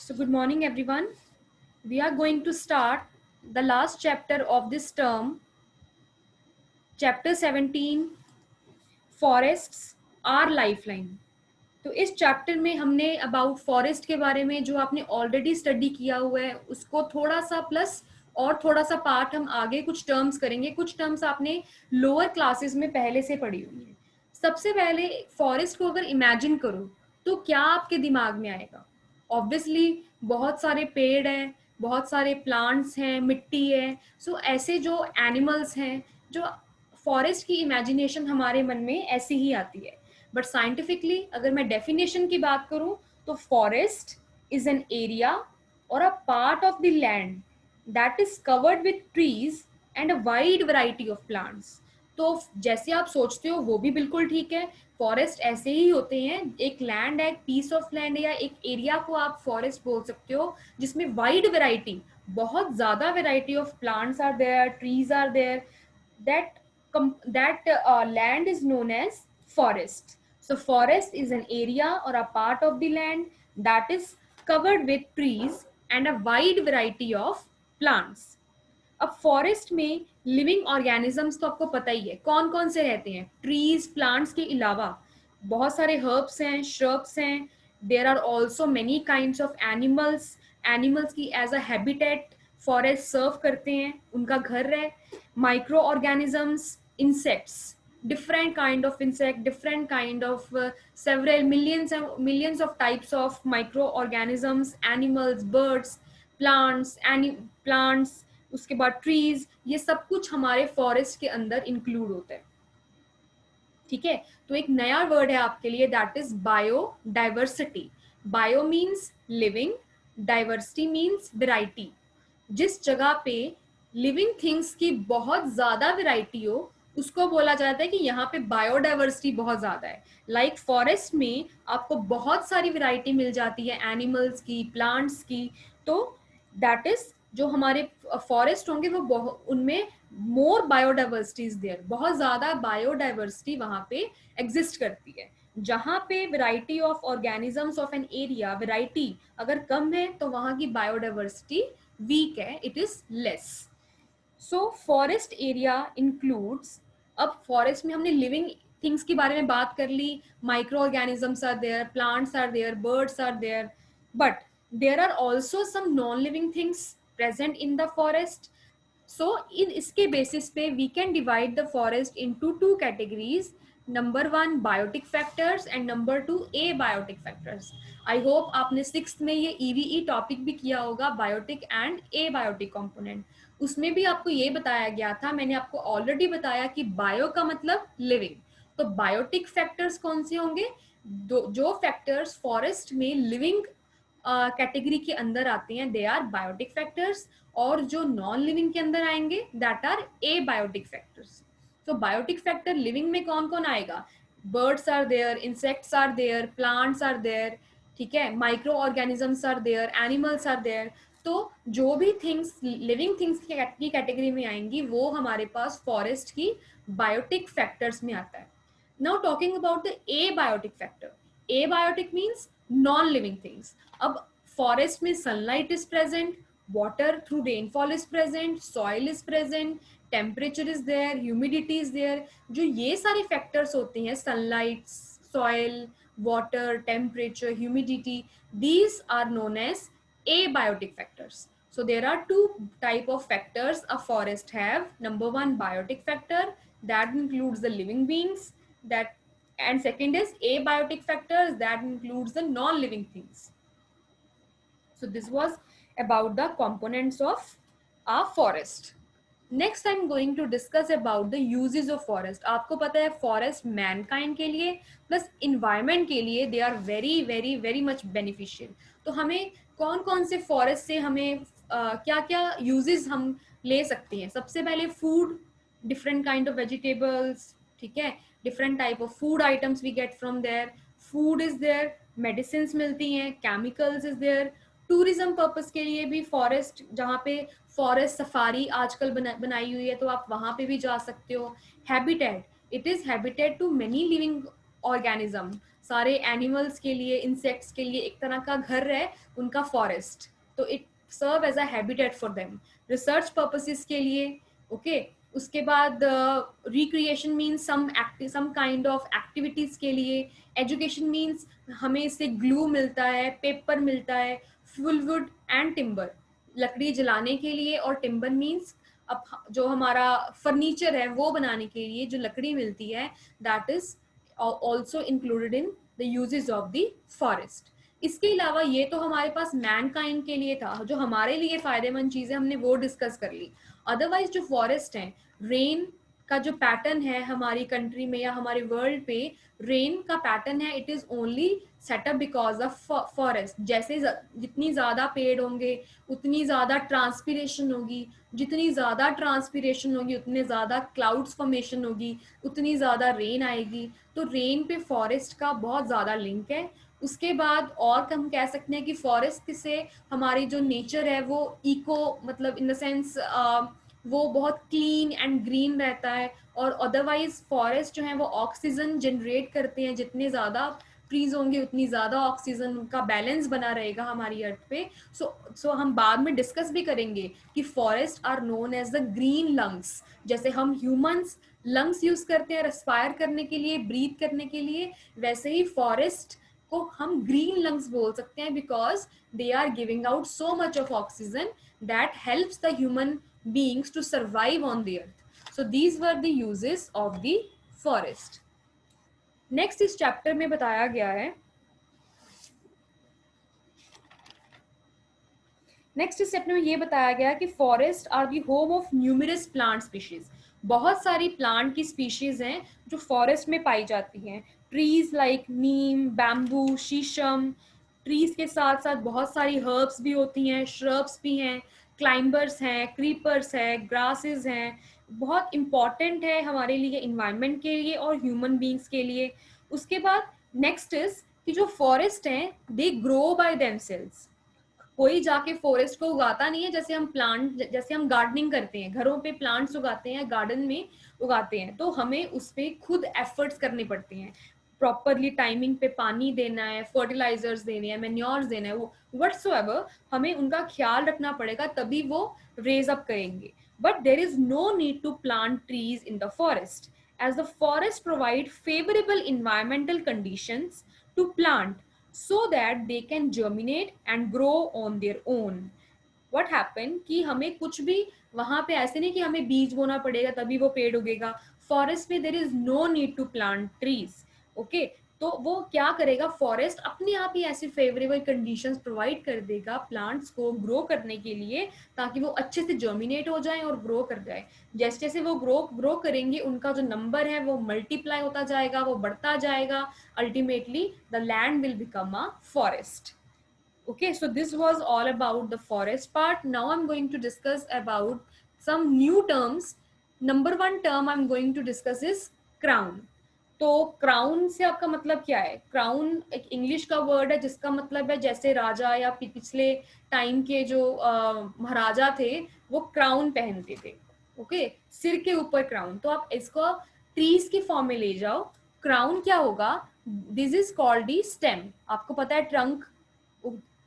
So, good morning, everyone. We are going to start the last chapter of this term, chapter 17, Forests Are Lifeline. तो इस chapter में हमने about forest के बारे में जो आपने ऑलरेडी स्टडी किया हुआ है उसको थोड़ा सा प्लस और थोड़ा सा पार्ट हम आगे कुछ टर्म्स करेंगे। कुछ टर्म्स आपने लोअर क्लासेस में पहले से पढ़ी हुई है। सबसे पहले फॉरेस्ट को अगर इमेजिन करो तो क्या आपके दिमाग में आएगा? ऑब्वियसली बहुत सारे पेड़ हैं, बहुत सारे प्लांट्स हैं, मिट्टी है। सो ऐसे जो एनिमल्स हैं, जो फॉरेस्ट की इमेजिनेशन हमारे मन में ऐसी ही आती है। बट साइंटिफिकली अगर मैं डेफिनेशन की बात करूं तो फॉरेस्ट इज एन एरिया और a part of the land that is covered with trees and a wide variety of plants. तो जैसे आप सोचते हो वो भी बिल्कुल ठीक है। फॉरेस्ट ऐसे ही होते हैं, एक लैंड है, एक पीस ऑफ लैंड है या एक एरिया को आप फॉरेस्ट बोल सकते हो जिसमें वाइड वैरायटी, बहुत ज्यादा variety of plants are there, trees are there, that land is known as forest. So forest is an area or a part of the land that is covered with trees and a wide variety of plants. अब forest में living organisms तो आपको पता ही है कौन कौन से रहते हैं। ट्रीज प्लांट्स के अलावा बहुत सारे हर्ब्स हैं, श्रब्स हैं। There are also many kinds of animals. Animals की as a habitat forest serve करते हैं, उनका घर है। Micro organisms, insects, different kind of insect, different kind of several millions and millions of types of microorganisms, animals, birds, plants, उसके बाद trees, ये सब कुछ हमारे फॉरेस्ट के अंदर इंक्लूड होता है। ठीक है, तो एक नया वर्ड है आपके लिए, that is biodiversity. Bio means living, diversity means variety. जिस जगह पे लिविंग थिंग्स की बहुत ज्यादा वैरायटी हो उसको बोला जाता है कि यहाँ पे बायोडाइवर्सिटी बहुत ज्यादा है। लाइक फॉरेस्ट में आपको बहुत सारी वैरायटी मिल जाती है एनिमल्स की, प्लांट्स की। तो दैट इज जो हमारे फॉरेस्ट होंगे वो उनमें मोर बायोडाइवर्सिटी इज देयर, बहुत ज्यादा बायोडाइवर्सिटी वहां पे एग्जिस्ट करती है। जहां पे variety of organisms of an area, variety अगर कम है तो वहां की बायोडाइवर्सिटी वीक है, it is less. So forest area includes, अब फॉरेस्ट में हमने लिविंग थिंग्स के बारे में बात कर ली, micro organisms are there, plants are there, birds are there, but there are also some non living things present in the forest. So in इसके बेसिस पे we can divide the forest into two categories. Number one biotic factors and number two A biotic factors. I hope आपने sixth में ये EVS topic भी किया होगा, biotic and abiotic component. उसमें भी आपको ये बताया गया था, मैंने आपको ऑलरेडी बताया कि बायो का मतलब लिविंग। तो बायोटिक फैक्टर्स कौन से होंगे? जो फैक्टर्स फॉरेस्ट में लिविंग कैटेगरी के अंदर आते हैं दे आर बायोटिक फैक्टर्स, और जो नॉन लिविंग के अंदर आएंगे that are a biotic factors. तो बायोटिक फैक्टर लिविंग में कौन कौन आएगा? Birds are there, insects are there, plants are there, ठीक है, micro organisms are there, animals are there. तो जो भी थिंग्स लिविंग थिंग्स की कैटेगरी में आएंगी वो हमारे पास फॉरेस्ट की बायोटिक फैक्टर्स में आता है। Now talking about the abiotic factor. Abiotic means non living things. अब फॉरेस्ट में sunlight is present, water through rainfall is present, soil is present, temperature is there, humidity is there। जो ये सारे factors होते हैं, sunlight, soil, water, temperature, humidity, these are known as abiotic factors. So there are two type of factors a forest have. Number one biotic factor, that includes the living beings, that, and second is abiotic factors, that includes the non-living things. So this was about the components of a forest. Next I'm going to discuss about the uses of forest. आपको पता है forest mankind के लिए plus environment के लिए they are very very very much beneficial. तो हमें कौन कौन से forest से हमें क्या क्या uses हम ले सकते हैं? सबसे पहले food, different kind of vegetables, ठीक है, different type of food items we get from there. Food is there, medicines मिलती हैं, chemicals is there। Tourism purpose के लिए भी फॉरेस्ट, जहाँ पे फॉरेस्ट सफारी आजकल बनाई हुई है तो आप वहां पे भी जा सकते हो। Habitat, it is habitat to many living organism सारे एनिमल्स के लिए, इंसेक्ट्स के लिए एक तरह का घर है उनका फॉरेस्ट, तो it serve as a habitat for them. Research purposes के लिए, ओके उसके बाद recreation means some kind of activities के लिए, एजुकेशन मीन्स हमें इससे ग्लू मिलता है, पेपर मिलता है, फुलवुड एंड टिम्बर लकड़ी जलाने के लिए, और टिम्बर मीन्स अब जो हमारा फर्नीचर है वो बनाने के लिए जो लकड़ी मिलती है, that is also included in the uses of the forest. इसके अलावा ये तो हमारे पास मैनकाइंड के लिए था, जो हमारे लिए फायदेमंद चीजें हमने वो डिस्कस कर ली। अदरवाइज जो फॉरेस्ट है, रेन का जो पैटर्न है हमारी कंट्री में या हमारे वर्ल्ड पे, रेन का पैटर्न है, it is only setup because of forest. जैसे जितनी ज्यादा पेड़ होंगे उतनी ज्यादा ट्रांसपिरेशन होगी, जितनी ज्यादा ट्रांसपिरेशन होगी उतने ज्यादा क्लाउड्स फॉर्मेशन होगी, उतनी ज्यादा रेन आएगी। तो रेन पे फॉरेस्ट का बहुत ज्यादा लिंक है। उसके बाद और हम कह सकते हैं कि फॉरेस्ट से हमारी जो नेचर है वो इको मतलब इन द सेंस वो बहुत क्लीन एंड ग्रीन रहता है। और अदरवाइज फॉरेस्ट जो है वो ऑक्सीजन जनरेट करते हैं, जितने ज़्यादा ट्रीज होंगे उतनी ज़्यादा ऑक्सीजन का बैलेंस बना रहेगा हमारी अर्थ पे। सो हम बाद में डिस्कस भी करेंगे कि forest are known as the green lungs. जैसे हम ह्यूमंस लंग्स यूज करते हैं रेस्पायर करने के लिए, ब्रीथ करने के लिए, वैसे ही फॉरेस्ट को हम ग्रीन लंग्स बोल सकते हैं, because they are giving out so much of oxygen that helps the human beings to survive on the earth. So these were the uses of the forest. Next इस chapter में बताया गया है, next इस chapter में ये बताया गया कि forest are the home of numerous plant species. बहुत सारी प्लांट की स्पीशीज हैं जो फॉरेस्ट में पाई जाती हैं। ट्रीज लाइक नीम, बैम्बू, शीशम, ट्रीज के साथ साथ बहुत सारी हर्ब्स भी होती हैं, श्रब्स भी हैं, क्लाइंबर्स हैं, क्रीपर्स हैं, ग्रासेस हैं। बहुत इंपॉर्टेंट है हमारे लिए, इन्वायरमेंट के लिए और ह्यूमन बींग्स के लिए। उसके बाद नेक्स्ट इज कि जो फॉरेस्ट हैं दे ग्रो बाय देमसेल्व्स। कोई जाके फॉरेस्ट को उगाता नहीं है, जैसे हम प्लांट, जैसे हम गार्डनिंग करते हैं, घरों पे प्लांट्स उगाते हैं, गार्डन में उगाते हैं, तो हमें उस पर खुद एफर्ट्स करने पड़ते हैं। प्रॉपरली टाइमिंग पे पानी देना है, फर्टिलाइजर्स देने हैं, मैन्योर्स देना है, वो व्हाटसोएवर हमें उनका ख्याल रखना पड़ेगा, तभी वो रेज अप करेंगे। But there is no need to plant trees in the forest, as the forest provide favorable environmental conditions to plant so that they can germinate and grow on their own. What happened कि हमें कुछ भी वहां पे ऐसे नहीं कि हमें बीज बोना पड़ेगा तभी वो पेड़ उगेगा। फॉरेस्ट में there is no need to plant trees, okay. तो वो क्या करेगा, फॉरेस्ट अपने आप ही ऐसी फेवरेबल कंडीशंस प्रोवाइड कर देगा प्लांट्स को ग्रो करने के लिए, ताकि वो अच्छे से जर्मिनेट हो जाए और ग्रो कर जाए। जैसे जैसे वो ग्रो करेंगे उनका जो नंबर है वो मल्टीप्लाई होता जाएगा, वो बढ़ता जाएगा। Ultimately the land will become a forest. Okay, so this was all about the forest part. Now I'm going to discuss about some new terms. Number one term I'm going to discuss is crown. तो crown से आपका मतलब क्या है? Crown एक English का word है जिसका मतलब है जैसे राजा या पिछले टाइम के जो महाराजा थे वो क्राउन पहनते थे, ओके, सिर के ऊपर क्राउन। तो आप इसको ट्रीज की फॉर्म में ले जाओ, क्राउन क्या होगा, this is called the stem. आपको पता है trunk,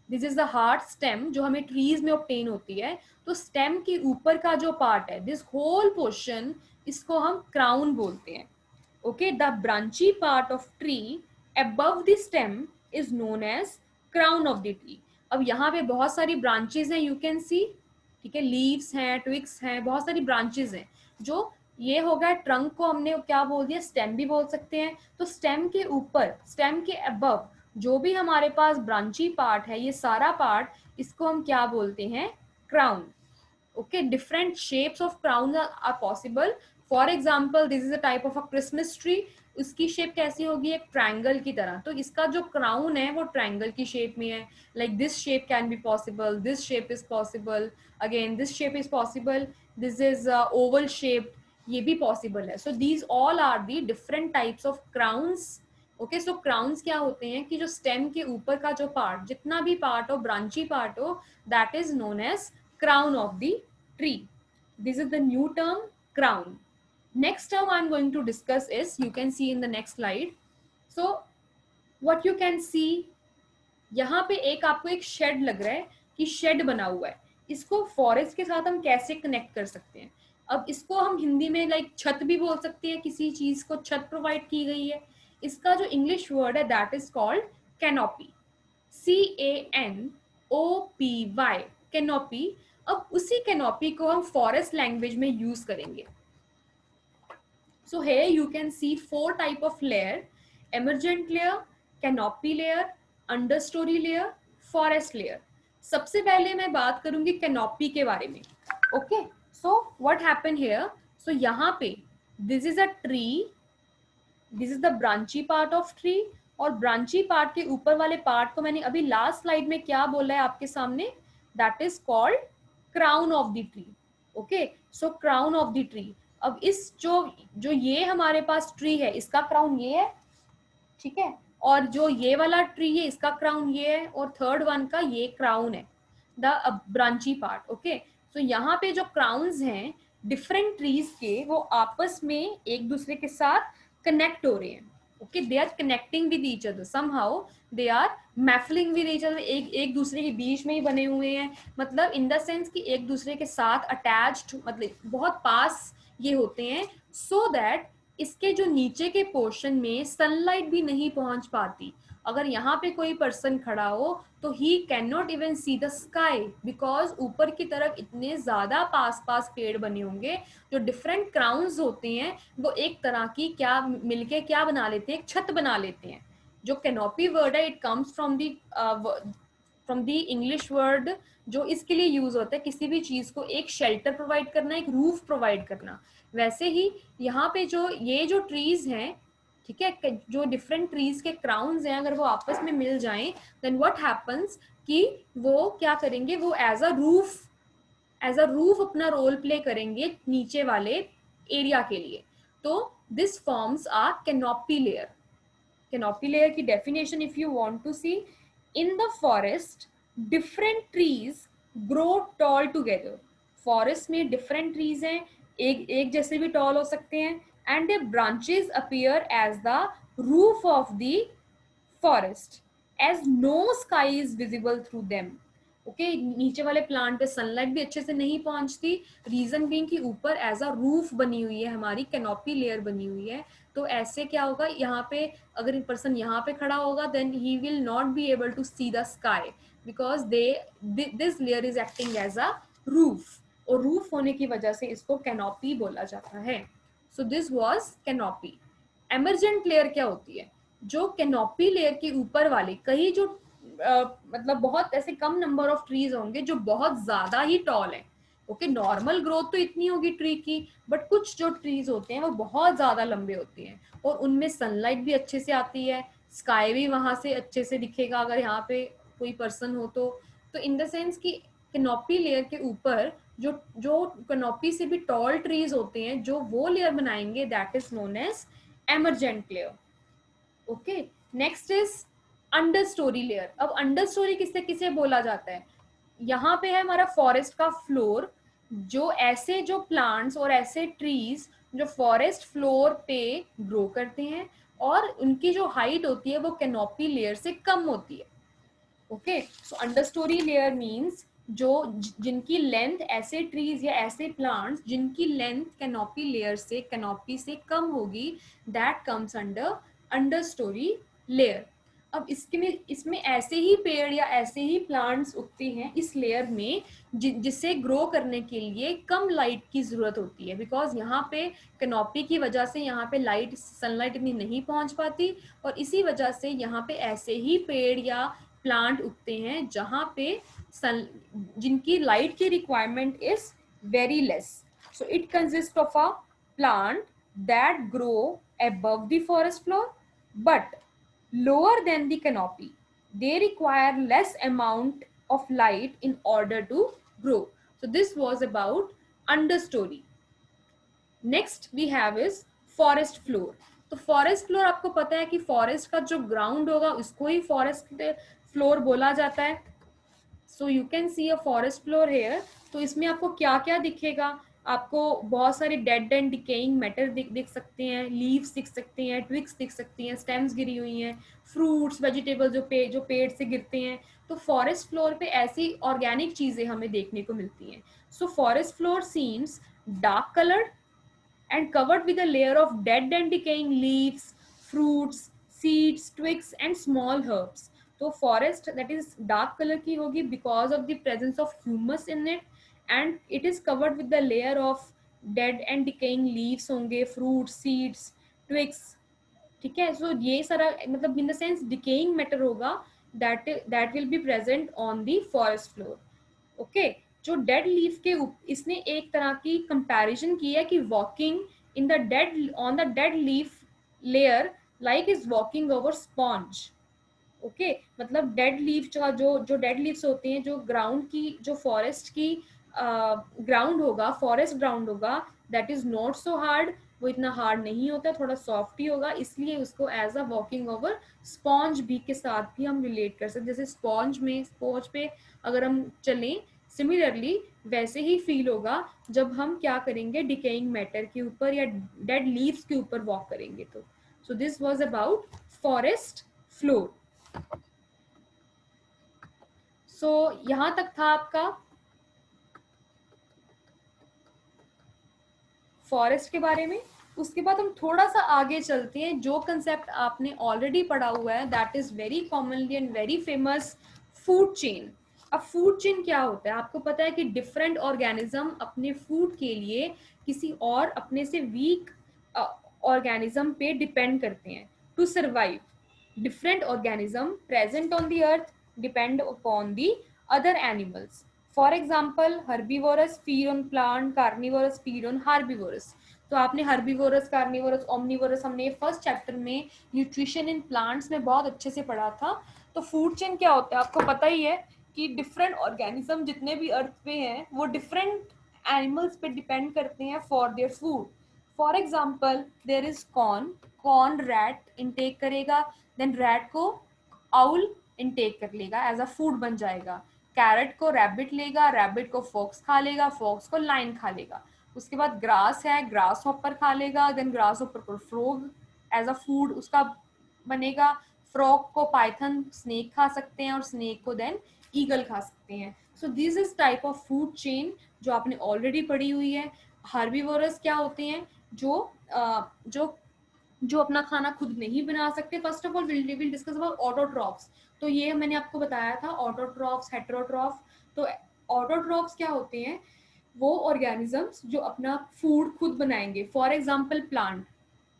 this is the heart stem जो हमें ट्रीज में ऑब्टेन होती है। तो स्टेम के ऊपर का जो पार्ट है, दिस होल पोर्शन, इसको हम क्राउन बोलते हैं, okay. The branchy part of tree above the stem is known as crown of the tree. अब यहाँ पे बहुत सारी ब्रांचेस हैं, यू कैन सी, ठीक है, लीव्स हैं, ट्विग्स हैं, बहुत सारी ब्रांचेस हैं। जो ये हो गया ट्रंक को हमने क्या बोल दिया, स्टेम भी बोल सकते हैं। तो स्टेम के ऊपर, स्टेम के अबव जो भी हमारे पास ब्रांची पार्ट है, ये सारा पार्ट, इसको हम क्या बोलते हैं, crown, okay. Different shapes of crown are possible. For example this is a type of a Christmas tree, उसकी शेप कैसी होगी, एक ट्रायंगल की तरह। तो इसका जो क्राउन है वो ट्रायंगल की शेप में है। Like this shape can be possible, this shape is possible, again this shape is possible, this is oval shape, ये भी पॉसिबल है। So these all are the different types of crowns, okay. So crowns क्या होते हैं कि जो stem के ऊपर का जो पार्ट, जितना भी पार्ट हो, ब्रांची पार्ट हो, that is known as crown of the tree. This is the new term, crown. Next term I'm going to discuss is, you can see in the next slide. So what you can सी, यहाँ पे एक आपको एक shade लग रहा है कि shade बना हुआ है, इसको फॉरेस्ट के साथ हम कैसे कनेक्ट कर सकते हैं? अब इसको हम हिंदी में लाइक छत भी बोल सकते हैं, किसी चीज को छत प्रोवाइड की गई है। इसका जो इंग्लिश वर्ड है that is called canopy, CANOPY, canopy. अब उसी कैनोपी को हम फॉरेस्ट लैंग्वेज में यूज करेंगे। So here you can see 4 type of layer: emergent layer, canopy layer, understory layer, forest layer. सबसे पहले मैं बात करूंगी कैनोपी के बारे में। Okay, so what happen here, so यहाँ पे this is a tree, this is the branchy part of tree, और ब्रांची पार्ट के ऊपर वाले पार्ट को मैंने अभी लास्ट स्लाइड में क्या बोला है आपके सामने, that is called crown of the tree. Okay, so crown of the tree. अब इस जो जो ये हमारे पास ट्री है इसका क्राउन ये है, ठीक है, और जो ये वाला ट्री है इसका क्राउन ये है, और थर्ड वन का ये क्राउन है, द ब्रांची पार्ट। ओके, सो यहाँ पे जो क्राउन्स हैं डिफरेंट ट्रीज के, वो आपस में एक दूसरे के साथ कनेक्ट हो रहे हैं। Okay, they are connecting with each other, somehow they are muffling with each other, एक दूसरे के बीच में ही बने हुए हैं, मतलब इन द सेंस कि एक दूसरे के साथ अटैच्ड, मतलब बहुत पास ये होते हैं, सो दैट इसके जो नीचे के पोर्शन में सनलाइट भी नहीं पहुंच पाती। अगर यहाँ पे कोई पर्सन खड़ा हो तो he can not even C the sky, because ऊपर की तरफ इतने ज्यादा पास पास पेड़ बने होंगे, जो डिफरेंट क्राउन्स होते हैं वो एक तरह की क्या मिलके क्या बना लेते हैं, एक छत बना लेते हैं। जो कैनोपी वर्ड है it comes from the English word जो इसके लिए यूज होता है किसी भी चीज को एक शेल्टर प्रोवाइड करना, एक रूफ प्रोवाइड करना। वैसे ही यहाँ पे जो ये जो ट्रीज हैं, ठीक है, जो डिफरेंट ट्रीज के क्राउन्स हैं, अगर वो आपस में मिल जाएं देन व्हाट हैपन्स कि वो क्या करेंगे, वो एज अ रूफ अपना रोल प्ले करेंगे नीचे वाले एरिया के लिए। तो this forms a canopy layer. Canopy layer की definition if you want to see, in the forest different trees grow tall together. Forest में डिफरेंट ट्रीज हैं, एक जैसे भी टॉल हो सकते हैं, and their branches appear as the roof of the forest as no sky is visible through them. Okay, नीचे वाले प्लांट पे सनलाइट भी अच्छे से नहीं पहुंचती, रीजन बीइंग कि ऊपर एज अ रूफ बनी हुई है, हमारी कैनोपी लेयर बनी हुई है। तो ऐसे क्या होगा, यहाँ पे अगर पर्सन यहाँ पे खड़ा होगा then he will not be able to see the sky, because this layer is acting as a roof, और रूफ होने की वजह से इसको कैनोपी बोला जाता है। So this was canopy. Emergent layer क्या होती है, जो कैनोपी लेयर के ऊपर वाले कई जो मतलब बहुत ऐसे कम नंबर ऑफ ट्रीज होंगे जो बहुत ज्यादा ही टॉल है। ओके, नॉर्मल ग्रोथ तो इतनी होगी ट्री की, बट कुछ जो ट्रीज होते हैं वो बहुत ज्यादा लंबे होते हैं, और उनमें सनलाइट भी अच्छे से आती है, स्काई भी वहां से अच्छे से दिखेगा अगर यहाँ पे कोई पर्सन हो तो इन द सेंस कि कैनोपी लेयर के ऊपर जो जो कैनोपी से भी टॉल ट्रीज होते हैं, जो वो लेयर बनाएंगे, that is known as emergent layer. Okay, next is understory layer. अब अंडर स्टोरी किससे किसे बोला जाता है, यहाँ पे है हमारा फॉरेस्ट का फ्लोर, जो ऐसे जो प्लांट्स और ऐसे ट्रीज जो फॉरेस्ट फ्लोर पे ग्रो करते हैं, और उनकी जो हाइट होती है वो कैनोपी लेयर से कम होती है। Okay, so under story layer means जो जिनकी लेंथ, ऐसे ट्रीज या ऐसे प्लांट्स जिनकी लेंथ कैनोपी लेयर से, कैनोपी से कम होगी, that comes under under story layer. अब इसमें ऐसे ही पेड़ या ऐसे ही प्लांट्स उगते हैं इस लेयर में जिसे ग्रो करने के लिए कम लाइट की जरूरत होती है, बिकॉज यहाँ पे कैनोपी की वजह से यहाँ पे लाइट, सनलाइट इतनी नहीं पहुंच पाती, और इसी वजह से यहाँ पे ऐसे ही पेड़ या प्लांट उगते हैं जहाँ पे सन जिनकी लाइट की requirement is very less. So it consist of a plant that grow above the forest floor but lower than the canopy. They require less amount of light in order to grow. So this was about understory. Next we have is forest floor. तो forest floor आपको पता है कि forest का जो ground होगा उसको ही forest floor बोला जाता है। So you can see a forest floor here. तो इसमें आपको क्या क्या दिखेगा, आपको बहुत सारे डेड एंड डिकेइंग मैटर दिख सकते हैं, लीव्स दिख सकते हैं, ट्विग्स दिख सकती हैं, स्टेम्स गिरी हुई हैं, फ्रूट्स वेजिटेबल जो पेड़ से गिरते हैं। तो फॉरेस्ट फ्लोर पे ऐसी ऑर्गेनिक चीजें हमें देखने को मिलती हैं। So forest floor seems dark coloured and covered with a layer of dead and decaying leaves, fruits, seeds, twigs and small herbs. तो forest that is dark color की होगी because of the presence of humus in it, and it is covered with the layer of dead and decaying leaves होंगे, fruits, seeds, twigs. ठीक है, सो ये सारा मतलब in the sense decaying matter होगा that will be present on the forest floor. Okay, जो dead leaf के इसने एक तरह की कंपैरिजन की है कि walking in the dead on the dead leaf layer like is walking over sponge. Okay, मतलब डेड लीफ का जो जो डेड लीव्स होते हैं, जो ग्राउंड की जो फॉरेस्ट की ग्राउंड होगा, फॉरेस्ट ग्राउंड होगा, that is not so hard, वो इतना हार्ड नहीं होता, थोड़ा सॉफ्ट ही होगा, इसलिए उसको as a walking over sponge भी के साथ भी हम रिलेट कर सकते। जैसे स्पॉन्ज पे अगर हम चलें, सिमिलरली वैसे ही फील होगा जब हम क्या करेंगे, डिकेइंग मैटर के ऊपर या डेड लीव्स के ऊपर वॉक करेंगे। तो so this was about forest floor. So यहां तक था आपका फॉरेस्ट के बारे में। उसके बाद हम थोड़ा सा आगे चलते हैं, जो कंसेप्ट आपने ऑलरेडी पढ़ा हुआ है, that is very commonly and very famous, food chain. अब फूड चेन क्या होता है, आपको पता है कि डिफरेंट ऑर्गेनिज्म अपने फूड के लिए किसी और अपने से वीक ऑर्गेनिज्म पे डिपेंड करते हैं to survive. Different organisms present on the earth depend upon the other animals. For example, herbivorous feed on plant, carnivorous feed on herbivorous. तो आपने हर्बीवोरस, कार्निवोरस, ओमनिवोरस हमने फर्स्ट चैप्टर में nutrition in plants में बहुत अच्छे से पढ़ा था। तो फूड चेन क्या होता है, आपको पता ही है कि डिफरेंट ऑर्गेनिज्म जितने भी अर्थ पे हैं वो डिफरेंट एनिमल्स पे डिपेंड करते हैं for their food. For example, there is corn, corn rat intake करेगा, देन रैट को आउल इनटेक कर लेगा, एज अ फूड बन जाएगा। कैरेट को रैबिट लेगा, रैबिट को फॉक्स खा लेगा, फॉक्स को लाइन खा लेगा। उसके बाद ग्रास है, ग्रास हॉपर खा लेगा, देन ग्रास हॉपर को फ्रॉग एज अ फूड उसका बनेगा। फ्रॉग को पाइथन स्नेक खा सकते हैं और स्नेक को देन ईगल खा सकते हैं। So this is type of food chain जो आपने ऑलरेडी पढ़ी हुई है। हार्बीवोरस क्या होते हैं, जो जो अपना खाना खुद नहीं बना सकते। First of all will discuss about autotrophs. तो ये मैंने आपको बताया था, ऑटोट्रॉफ्स, हेटेरोट्रॉफ। तो ऑटोट्रॉफ्स क्या होते हैं, वो ऑर्गेनिजम्स जो अपना फूड खुद बनाएंगे। फॉर एग्जाम्पल प्लांट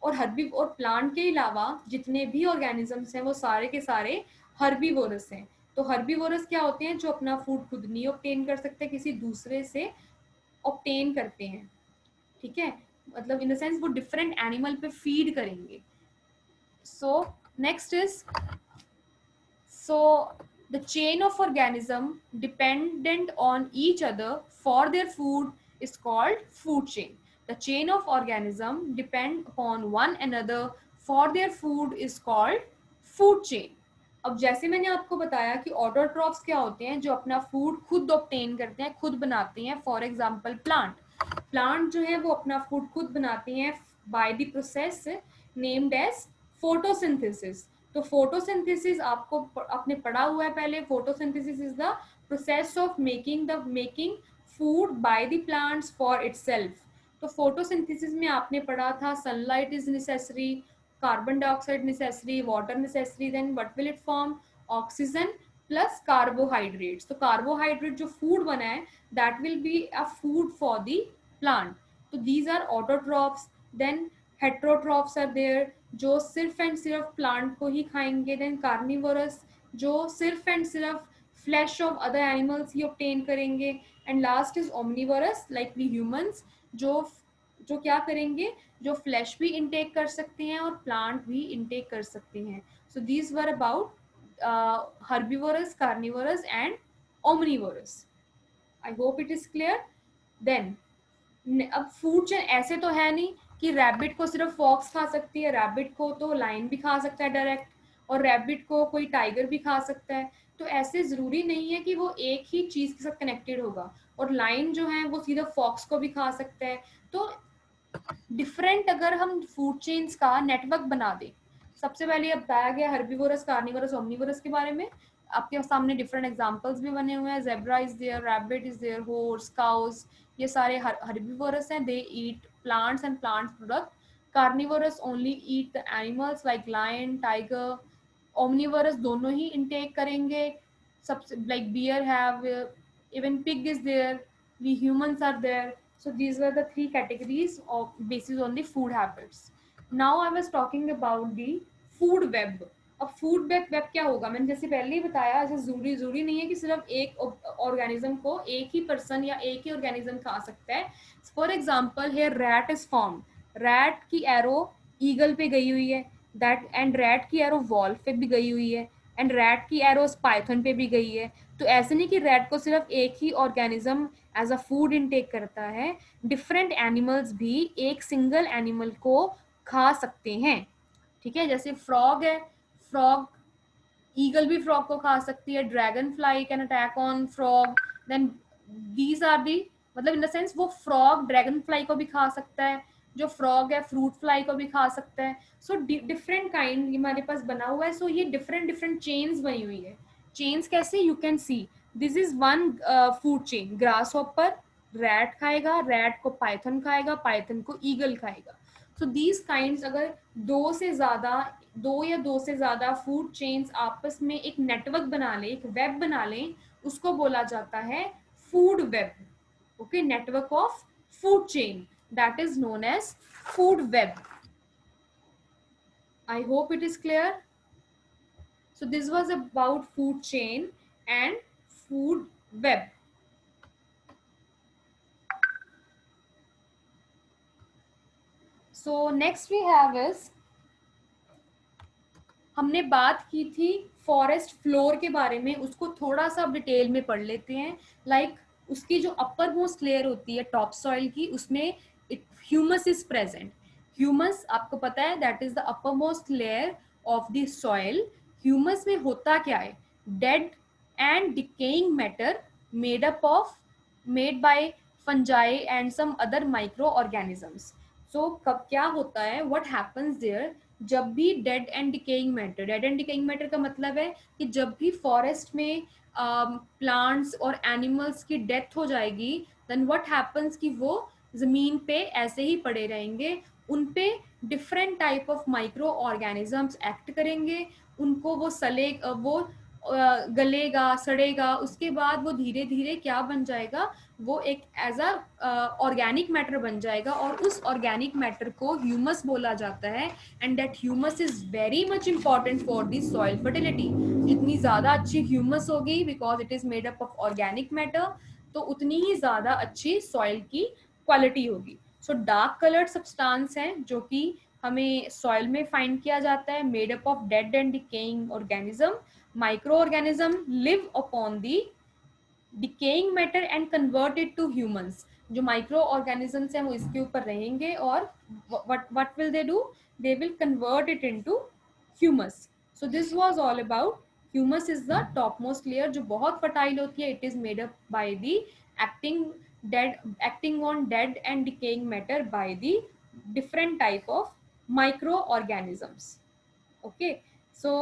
और प्लांट के अलावा जितने भी ऑर्गेनिजम्स हैं वो सारे के सारे हर्बीवोरस हैं। तो हर्बीवोरस क्या होते हैं, जो अपना फूड खुद नहीं ऑब्टेन कर सकते, किसी दूसरे से ऑब्टेन करते हैं। ठीक है, मतलब इन द सेंस वो डिफरेंट एनिमल पे फीड करेंगे। So next is, so the chain of organism dependent on each other for their food is called food chain. The chain of organism depend upon one another for their food is called food chain. अब जैसे मैंने आपको बताया कि autotrophs क्या होते हैं, जो अपना फूड खुद ऑब्टेन करते हैं, खुद बनाते हैं। फॉर एग्जाम्पल प्लांट जो है वो अपना फूड खुद बनाते हैं by the process named as photosynthesis. तो फोटोसिंथेसिस आपको आपने पढ़ा हुआ है पहले, photosynthesis is the process of making food by the plants for itself. तो फोटोसिंथेसिस में आपने पढ़ा था sunlight is necessary, carbon dioxide necessary, water necessary, then what will it form, oxygen plus carbohydrates. तो कार्बोहाइड्रेट जो फूड बना है that will be a food for the plant. तो these are autotrophs. Then heterotrophs are there, जो सिर्फ and सिर्फ plant को ही खाएंगे। देन कार्निवोरस, जो सिर्फ एंड सिर्फ फ्लैश ऑफ अदर एनिमल्स ही ऑब्टेन करेंगे। And last is omnivorous like we humans, जो जो क्या करेंगे, जो फ्लैश भी इनटेक कर सकते हैं और प्लांट भी इनटेक कर सकते हैं। So these were about herbivorous, carnivorous and omnivorous. I hope it is clear. Then अब फूड चेन ऐसे तो है नहीं कि रैबिट को सिर्फ फॉक्स खा सकती है, रैबिट को तो लाइन भी खा सकता है डायरेक्ट, और रैबिट को कोई टाइगर भी खा सकता है। तो ऐसे ज़रूरी नहीं है कि वो एक ही चीज़ के साथ कनेक्टेड होगा। और लाइन जो है वो सीधा फॉक्स को भी खा सकता है। तो डिफरेंट अगर हम फूड चेन्स का नेटवर्क बना दें, सबसे पहले अब बताया गया हर्बीवोरस, कार्निवोरस, ओमनीवोरस के बारे में। आपके सामने डिफरेंट एग्जांपल्स भी बने हुए हैं। Zebra is there, rabbit is there, horse, cows, ये सारे हर्बीवोरस हैं। They eat plants and plant product. Carnivorous only eat the animals like lion, tiger. Omnivorous दोनों ही इनटेक करेंगे। सबसे like bear have, even pig is there, we humans are there. So these were the three categories of basis on the food habits. Now I was talking about the food web. अब food web क्या होगा, मैंने जैसे पहले ही बताया, ऐसे जरूरी नहीं है कि सिर्फ एक ऑर्गेनिज्म को एक ही पर्सन या एक ही ऑर्गेनिज्म खा सकता है। For example hair rat is form, rat की एरो ईगल पे गई हुई है, दैट एंड रैट की एरो वॉल्फ पे भी गई हुई है, एंड रैट की एरो पाइथन पे भी गई है। तो ऐसे नहीं कि रैट को सिर्फ एक ही organism as a food intake करता है, डिफरेंट एनिमल्स भी एक सिंगल एनिमल को खा सकते हैं। ठीक है, जैसे फ्रॉग है, फ्रॉग, ईगल भी फ्रॉग को खा सकती है, dragonfly can attack on frog, then these are the, मतलब इन द सेंस वो फ्रॉग ड्रैगन फ्लाई को भी खा सकता है, जो फ्रॉग है फ्रूट फ्लाई को भी खा सकता है। सो डिफरेंट काइंड हमारे पास बना हुआ है। सो ये डिफरेंट डिफरेंट चेन्स बनी हुई है। चेन्स कैसे, you can see this is one food chain. Grass hopper rat खाएगा, रैट को पाइथन खाएगा, पाइथन को ईगल खाएगा। सो दीज काइंड्स, अगर दो या दो से ज्यादा फूड चेन्स आपस में एक नेटवर्क बना लें, एक वेब बना लें, उसको बोला जाता है food web. Okay, network of food chain, that is known as food web. I hope it is clear. So this was about food chain and food web. So next we have is, हमने बात की थी forest floor के बारे में, उसको थोड़ा सा डिटेल में पढ़ लेते हैं। उसकी जो अपर मोस्ट लेयर होती है टॉप सॉइल की, उसमें ह्यूमस इज प्रेजेंट। ह्यूमस आपको पता है that is the upper most layer of the soil. Humus में होता क्या है, dead and decaying matter made by fungi and some other micro organisms. So कब क्या होता है, व्हाट हैपेंस देयर, जब भी डेड एंड डिकेइंग मैटर का मतलब है कि जब भी फॉरेस्ट में प्लांट्स और एनिमल्स की डेथ हो जाएगी, देन व्हाट हैपेंस कि वो जमीन पे ऐसे ही पड़े रहेंगे, उन पे different type of micro organisms act करेंगे, उनको वो गलेगा, सड़ेगा, उसके बाद वो धीरे धीरे क्या बन जाएगा, वो एक एज अ ऑर्गेनिक मैटर बन जाएगा, और उस ऑर्गेनिक मैटर को ह्यूमस बोला जाता है। And that humus is very much important for the soil fertility. जितनी ज्यादा अच्छी ह्यूमस होगी, because it is made up of organic matter, तो उतनी ही ज्यादा अच्छी सॉइल की क्वालिटी होगी। सो डार्क कलर्ड सब्सटेंस है जो कि हमें सॉइल में फाइंड किया जाता है, made up of dead and decaying organism. Micro organism live upon the decaying matter and converted to humans. जो माइक्रो ऑर्गेनिजम्स हैं वो इसके ऊपर रहेंगे, और what will they do, they will convert it into humus. So this was all about humus is the topmost layer जो बहुत fertile होती है। It is made up by the acting on dead and decaying matter by the different type of microorganisms. Okay, so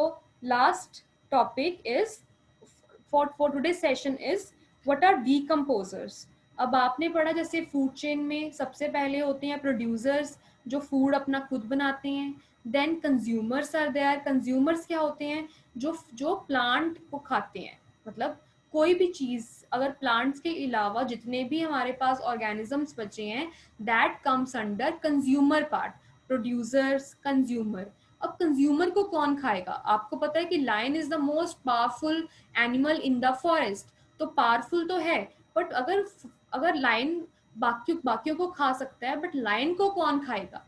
last topic is for today's session is what are decomposers. अब आपने पढ़ा जैसे food chain में सबसे पहले होते हैं producers जो फूड अपना खुद बनाते हैं, then consumers are there. Consumers क्या होते हैं, जो प्लांट को खाते हैं, मतलब कोई भी चीज, अगर प्लांट्स के अलावा जितने भी हमारे पास ऑर्गेनिजम्स बचे हैं, that comes under consumer part. Producers, consumer. अब कंज्यूमर को कौन खाएगा, आपको पता है कि lion is the most powerful animal in the forest. तो पावरफुल तो है, बट अगर लायन बाकियों को खा सकता है, बट लायन को कौन खाएगा।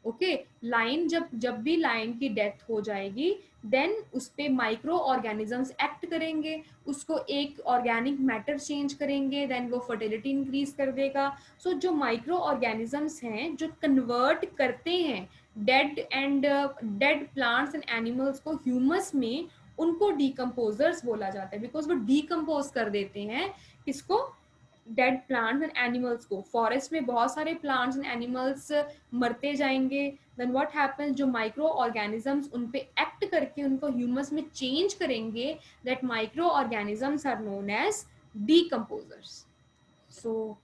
ओके, लायन जब भी लायन की डेथ हो जाएगी, देन उस पे माइक्रो ऑर्गेनिजम्स एक्ट करेंगे, उसको एक ऑर्गेनिक मैटर चेंज करेंगे, देन वो फर्टिलिटी इंक्रीज कर देगा। सो जो माइक्रो ऑर्गेनिजम्स हैं जो कन्वर्ट करते हैं डेड प्लांट्स एंड एनिमल्स को ह्यूमस में, उनको डिकम्पोजर्स बोला जाता है, बिकॉज वो डिकम्पोज कर देते हैं किसको, डेड प्लांट्स एंड एनिमल्स को। फॉरेस्ट में बहुत सारे प्लांट्स एंड एनिमल्स मरते जाएंगे, देन व्हाट हैपेंस, जो माइक्रो ऑर्गेनिजम्स उन पे एक्ट करके उनको ह्यूमस में चेंज करेंगे, that micro organisms are known as decomposers. So